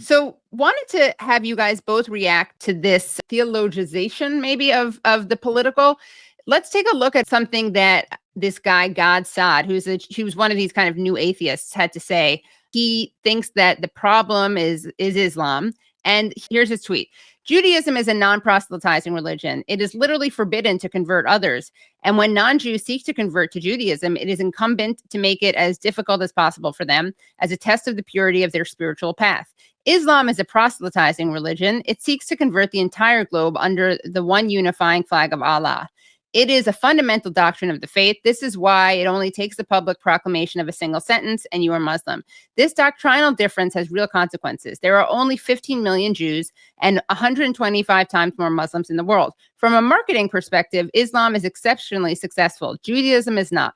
So wanted to have you guys both react to this theologization maybe of the political. Let's take a look at something that this guy, Gad Saad, he was one of these kind of new atheists, had to say. He thinks that the problem is Islam. And here's his tweet. Judaism is a non-proselytizing religion. It is literally forbidden to convert others. And when non-Jews seek to convert to Judaism, it is incumbent to make it as difficult as possible for them as a test of the purity of their spiritual path. Islam is a proselytizing religion. It seeks to convert the entire globe under the one unifying flag of Allah. It is a fundamental doctrine of the faith. This is why it only takes the public proclamation of a single sentence and you are Muslim. This doctrinal difference has real consequences. There are only 15 million Jews and 125 times more Muslims in the world. From a marketing perspective, Islam is exceptionally successful. Judaism is not.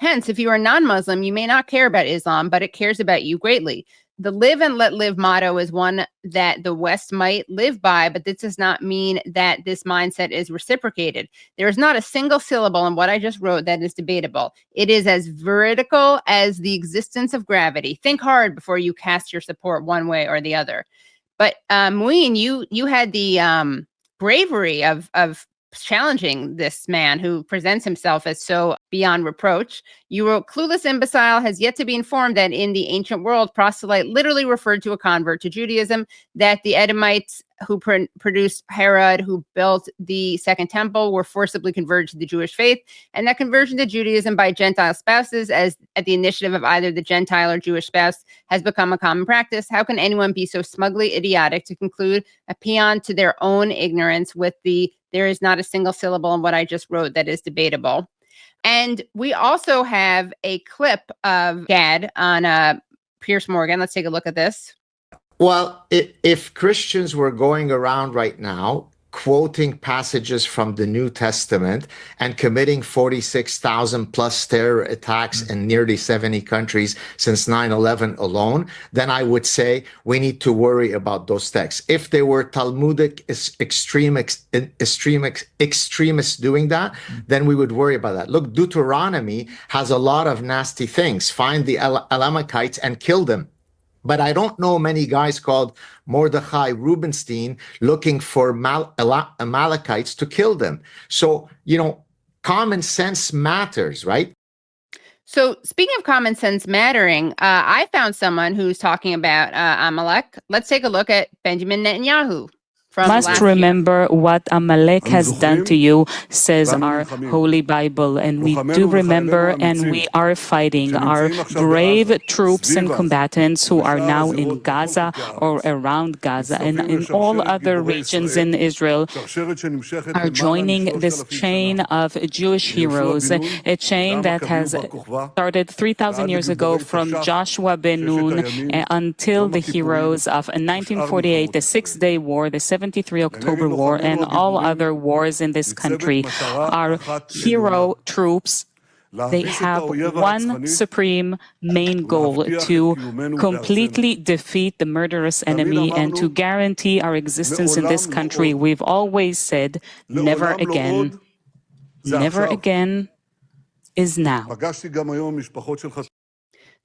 Hence, if you are non-Muslim, you may not care about Islam, but it cares about you greatly. The live and let live motto is one that the West might live by, but this does not mean that this mindset is reciprocated. There is not a single syllable in what I just wrote that is debatable. It is as veridical as the existence of gravity. Think hard before you cast your support one way or the other. But Mouin, you had the bravery of challenging this man who presents himself as so beyond reproach. You wrote, clueless imbecile has yet to be informed that in the ancient world, proselyte literally referred to a convert to Judaism, that the Edomites who produced Herod, who built the Second Temple, were forcibly converted to the Jewish faith, and that conversion to Judaism by Gentile spouses, as at the initiative of either the Gentile or Jewish spouse, has become a common practice. How can anyone be so smugly idiotic to conclude a paean to their own ignorance with the there is not a single syllable in what I just wrote that is debatable? And we also have a clip of Gad on Piers Morgan. Let's take a look at this. Well, if Christians were going around right now quoting passages from the New Testament and committing 46,000 plus terror attacks in nearly 70 countries since 9/11 alone, then I would say we need to worry about those texts. If they were Talmudic extremists doing that, then we would worry about that. Look, Deuteronomy has a lot of nasty things. Find the Amalekites and kill them. But I don't know many guys called Mordechai Rubenstein looking for Amalekites to kill them. So, common sense matters, right? So speaking of common sense mattering, I found someone who's talking about Amalek. Let's take a look at Benjamin Netanyahu. Must remember what Amalek has done to you, says our Holy Bible, and we do remember, and we are fighting. Our brave troops and combatants who are now in Gaza or around Gaza and in all other regions in Israel are joining this chain of Jewish heroes, a chain that has started 3,000 years ago from Joshua ben Nun until the heroes of 1948, the Six-Day War, the 73 October War, and all other wars in this country. Our hero troops, they have one supreme main goal: to completely defeat the murderous enemy and to guarantee our existence in this country. We've always said, never again. Never again is now.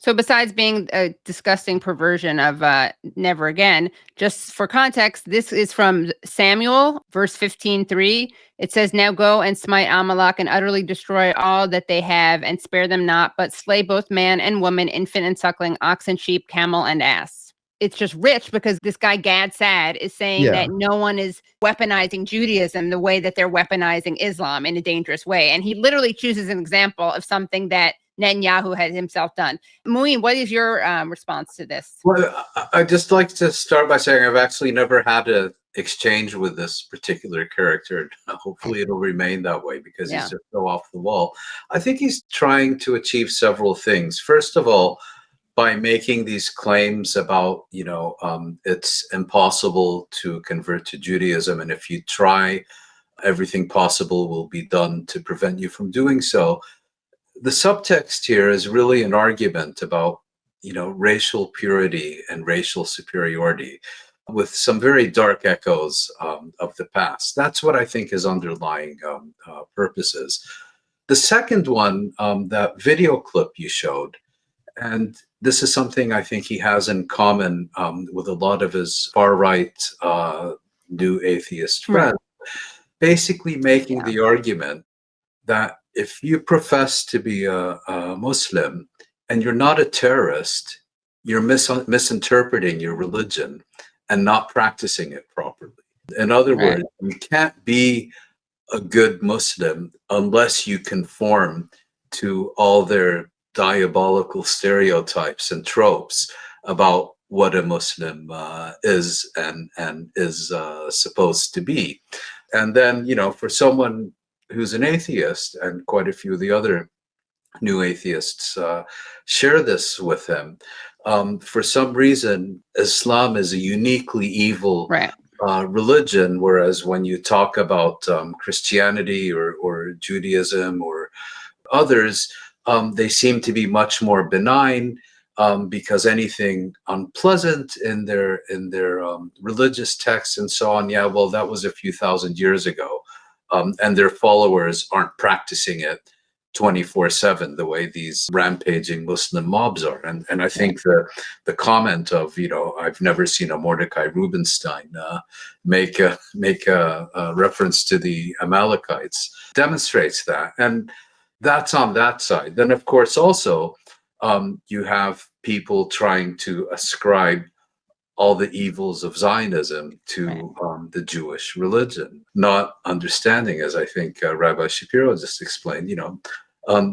So besides being a disgusting perversion of never again, just for context, this is from Samuel, verse 15:3. It says, now go and smite Amalek and utterly destroy all that they have and spare them not, but slay both man and woman, infant and suckling, ox and sheep, camel and ass. It's just rich because this guy Gad Saad is saying that no one is weaponizing Judaism the way that they're weaponizing Islam in a dangerous way. And he literally chooses an example of something that Netanyahu had himself done. Mouin, what is your response to this? Well, I'd just like to start by saying I've actually never had an exchange with this particular character. Hopefully it'll remain that way because he's just so off the wall. I think he's trying to achieve several things. First of all, by making these claims about, it's impossible to convert to Judaism, and if you try, everything possible will be done to prevent you from doing so. The subtext here is really an argument about, racial purity and racial superiority with some very dark echoes of the past. That's what I think his underlying purpose is. The second one, that video clip you showed, And this is something I think he has in common with a lot of his far-right new atheist friends, basically making the argument that if you profess to be a Muslim and you're not a terrorist, you're misinterpreting your religion and not practicing it properly. In other words, you can't be a good Muslim unless you conform to all their diabolical stereotypes and tropes about what a Muslim is and is supposed to be. And then, you know, for someone who's an atheist, and quite a few of the other new atheists share this with him, for some reason, Islam is a uniquely evil religion, whereas when you talk about Christianity or Judaism or others, they seem to be much more benign, because anything unpleasant in their religious texts and so on, yeah, well, that was a few thousand years ago, and their followers aren't practicing it 24/7 the way these rampaging Muslim mobs are. And I think the comment of, you know, I've never seen a Mordecai Rubinstein make a reference to the Amalekites demonstrates that. And that's on that side. Then, of course, also you have people trying to ascribe all the evils of Zionism to the Jewish religion, not understanding, as I think Rabbi Shapiro just explained, you know,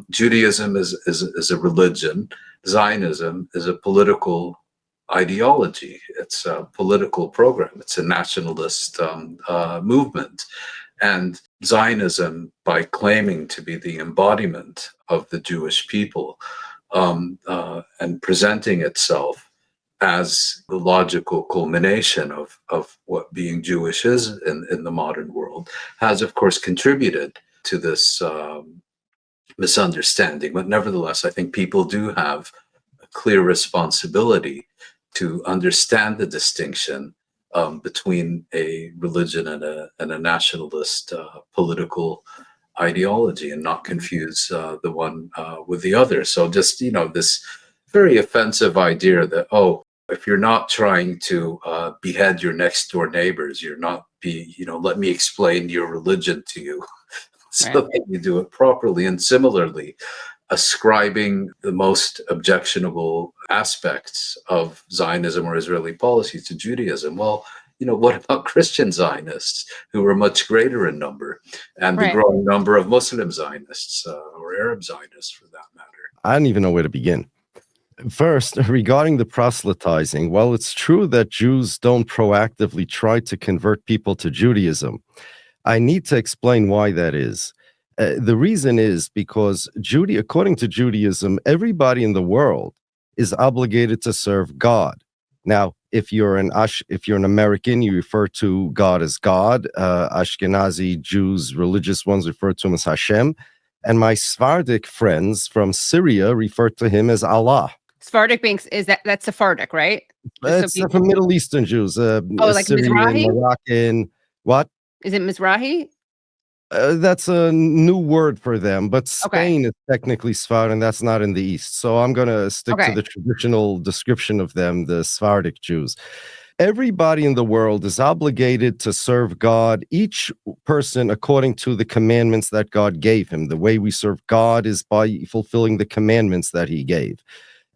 Judaism is a religion, Zionism is a political ideology, it's a political program, it's a nationalist movement. And Zionism, by claiming to be the embodiment of the Jewish people and presenting itself as the logical culmination of what being Jewish is in the modern world, has, of course, contributed to this misunderstanding. But nevertheless, I think people do have a clear responsibility to understand the distinction between a religion and a nationalist political ideology, and not confuse the one with the other. So just, you know, this very offensive idea that, oh, if you're not trying to behead your next door neighbors, you're not let me explain your religion to you so that you do it properly. And similarly, ascribing the most objectionable aspects of Zionism or Israeli policy to Judaism. Well, you know, what about Christian Zionists, who are much greater in number, and the growing number of Muslim Zionists or Arab Zionists, for that matter? I don't even know where to begin. First, regarding the proselytizing, well, it's true that Jews don't proactively try to convert people to Judaism. I need to explain why that is. The reason is because according to Judaism, everybody in the world is obligated to serve God. Now, if you're an American, you refer to God as God. Ashkenazi Jews, religious ones, refer to him as Hashem. And my Sephardic friends from Syria refer to him as Allah. Sephardic being, that's Sephardic, right? It's from Middle Eastern Jews. Like Syrian, Mizrahi? Moroccan. What? Is it Mizrahi? That's a new word for them, but Spain is technically Sephardic, and that's not in the East. So I'm going to stick to the traditional description of them, the Sephardic Jews. Everybody in the world is obligated to serve God, each person according to the commandments that God gave him. The way we serve God is by fulfilling the commandments that he gave.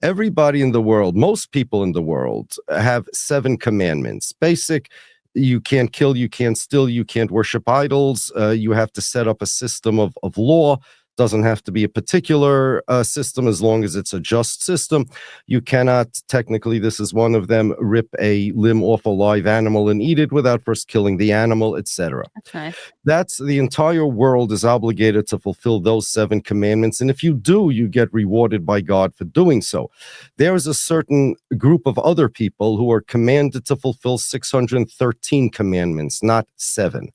Everybody in the world, most people in the world, have 7 commandments. Basic: you can't kill, you can't steal, you can't worship idols, you have to set up a system of law. Doesn't have to be a particular system as long as it's a just system. You cannot, technically, this is one of them, rip a limb off a live animal and eat it without first killing the animal, etc. That's nice. That's the entire world is obligated to fulfill those 7 commandments. And if you do, you get rewarded by God for doing so. There is a certain group of other people who are commanded to fulfill 613 commandments, not 7.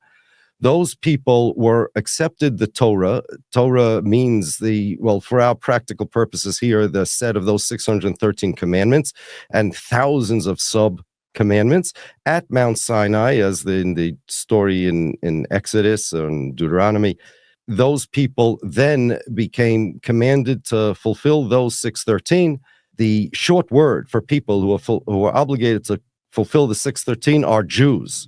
Those people were accepted the Torah. Torah means for our practical purposes here, the set of those 613 commandments and thousands of sub-commandments at Mount Sinai, as in the story in Exodus and Deuteronomy. Those people then became commanded to fulfill those 613, the short word for people who are obligated to fulfill the 613 are Jews.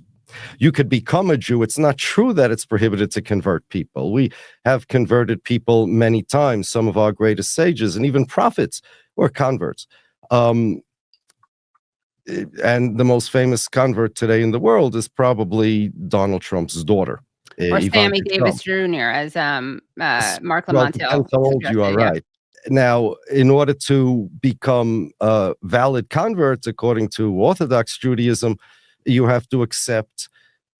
You could become a Jew. It's not true that it's prohibited to convert people. We have converted people many times. Some of our greatest sages and even prophets were converts. And the most famous convert today in the world is probably Donald Trump's daughter. Or Sammy Davis Jr., as Mark Lamontel depends how old you are, right? Now, in order to become valid converts, according to Orthodox Judaism, you have to accept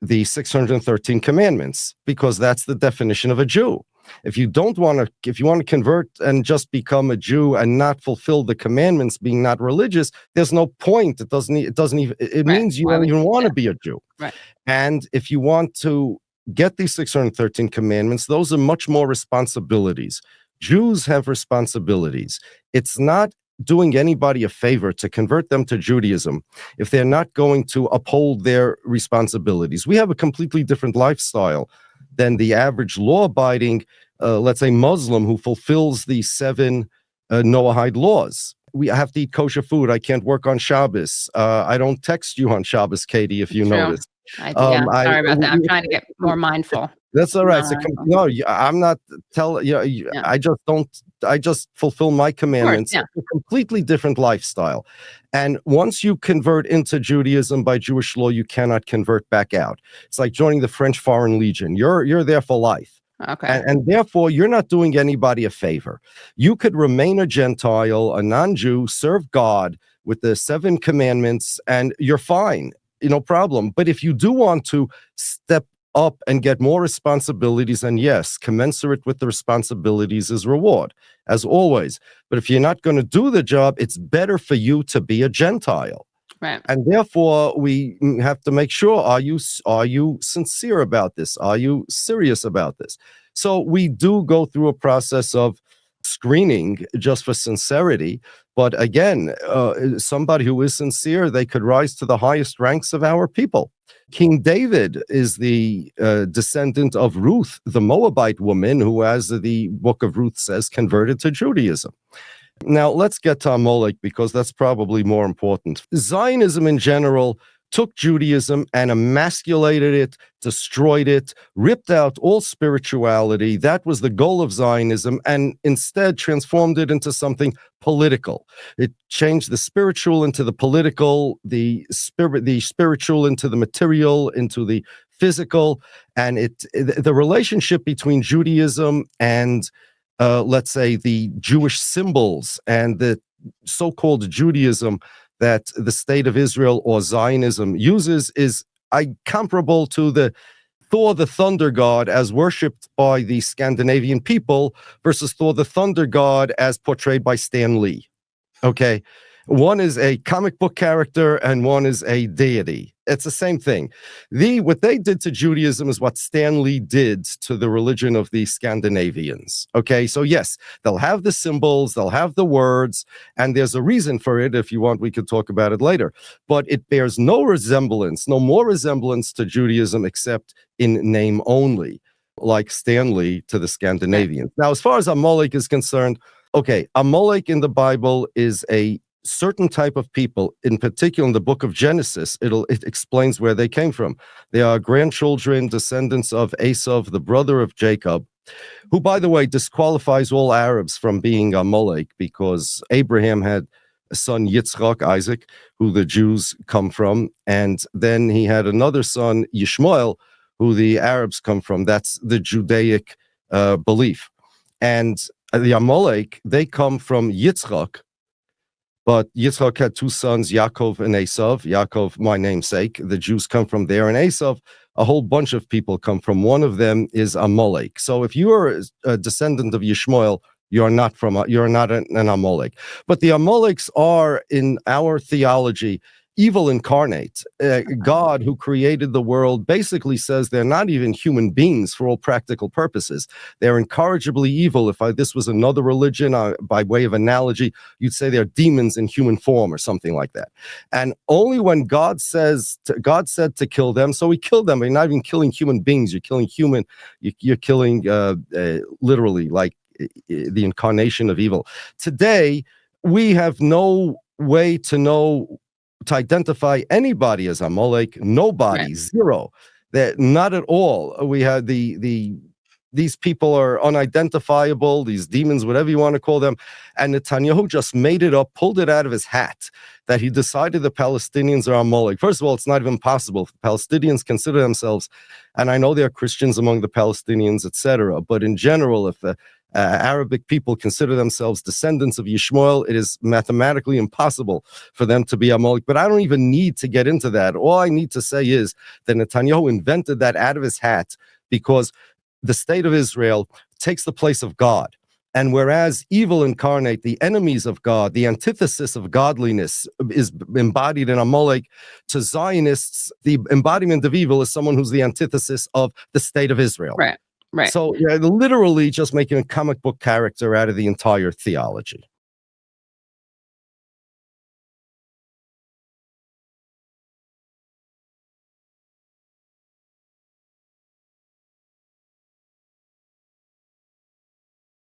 the 613 commandments, because that's the definition of a Jew. If you want to convert and just become a Jew and not fulfill the commandments, being not religious, there's no point. It means you don't even want to be a Jew. Right. And if you want to get these 613 commandments, those are much more responsibilities. Jews have responsibilities. It's not doing anybody a favor to convert them to Judaism if they're not going to uphold their responsibilities. We have a completely different lifestyle than the average law-abiding, let's say, Muslim who fulfills the 7 Noahide laws. We have to eat kosher food. I can't work on Shabbos. I don't text you on Shabbos, Katie, if you notice. Sorry about that. I'm trying to get more mindful. That's all right. No, I'm not telling you. Yeah. I just fulfill my commandments. Course, yeah. It's a completely different lifestyle. And once you convert into Judaism by Jewish law, you cannot convert back out. It's like joining the French Foreign Legion. You're there for life. Okay. And therefore, you're not doing anybody a favor. You could remain a Gentile, a non-Jew, serve God with the 7 commandments, and you're fine. No problem. But if you do want to step up and get more responsibilities, and yes, commensurate with the responsibilities is reward, as always. But if you're not going to do the job, it's better for you to be a Gentile. Right. And therefore, we have to make sure, are you sincere about this? Are you serious about this? So we do go through a process of screening just for sincerity. But again, somebody who is sincere, they could rise to the highest ranks of our people. King David is the descendant of Ruth, the Moabite woman who, as the book of Ruth says, converted to Judaism. Now, let's get to Amalek, because that's probably more important. Zionism in general took Judaism and emasculated it, destroyed it, ripped out all spirituality. That was the goal of Zionism, and instead transformed it into something political. It changed the spiritual into the political, the spiritual into the material, into the physical, and the relationship between Judaism and let's say the Jewish symbols and the so-called Judaism that the state of Israel or Zionism uses is comparable to the Thor the thunder god as worshipped by the Scandinavian people versus Thor the thunder god as portrayed by Stan Lee. Okay, one is a comic book character and one is a deity. It's the same thing. What they did to Judaism is what Stan Lee did to the religion of the Scandinavians. Okay, so yes, they'll have the symbols, they'll have the words, and there's a reason for it. If you want, we could talk about it later. But it bears no more resemblance to Judaism except in name only, like Stan Lee to the Scandinavians. Now, as far as Amalek is concerned, okay, Amalek in the Bible is a certain type of people. In particular, in the book of Genesis, it explains where they came from. They are grandchildren, descendants of Esau, the brother of Jacob, who, by the way, disqualifies all Arabs from being Amalek, because Abraham had a son, Yitzchak, Isaac, who the Jews come from, and then he had another son, Yishmael, who the Arabs come from. That's the Judaic belief. And the Amalek, they come from Yitzchak, but Yitzchak had 2 sons, Yaakov and Esau. Yaakov, my namesake. The Jews come from there. And Esau, a whole bunch of people come from. One of them is Amalek. So if you are a descendant of Yishmael, you're not an Amalek. But the Amaleks are, in our theology, evil incarnate. God, who created the world, basically says they're not even human beings for all practical purposes. They're incorrigibly evil. If this was another religion, by way of analogy, you'd say they're demons in human form or something like that. And only when God said to kill them, so he killed them. You're not even killing human beings. You're killing you're killing literally, like the incarnation of evil. Today, we have no way to identify anybody as Amalek. Nobody, Right. zero. That not at all. We had these people are unidentifiable, these demons, whatever you want to call them. And Netanyahu just made it up, pulled it out of his hat, that he decided the Palestinians are Amalek. First of all, it's not even possible. The Palestinians consider themselves, and I know there are Christians among the Palestinians, etc., but in general, if the Arabic people consider themselves descendants of Yishmael, it is mathematically impossible for them to be Amalek. But I don't even need to get into that. All I need to say is that Netanyahu invented that out of his hat because the state of Israel takes the place of God. And whereas evil incarnate, the enemies of God, the antithesis of godliness is embodied in Amalek, to Zionists, the embodiment of evil is someone who's the antithesis of the state of Israel. Right. Right. So literally just making a comic book character out of the entire theology.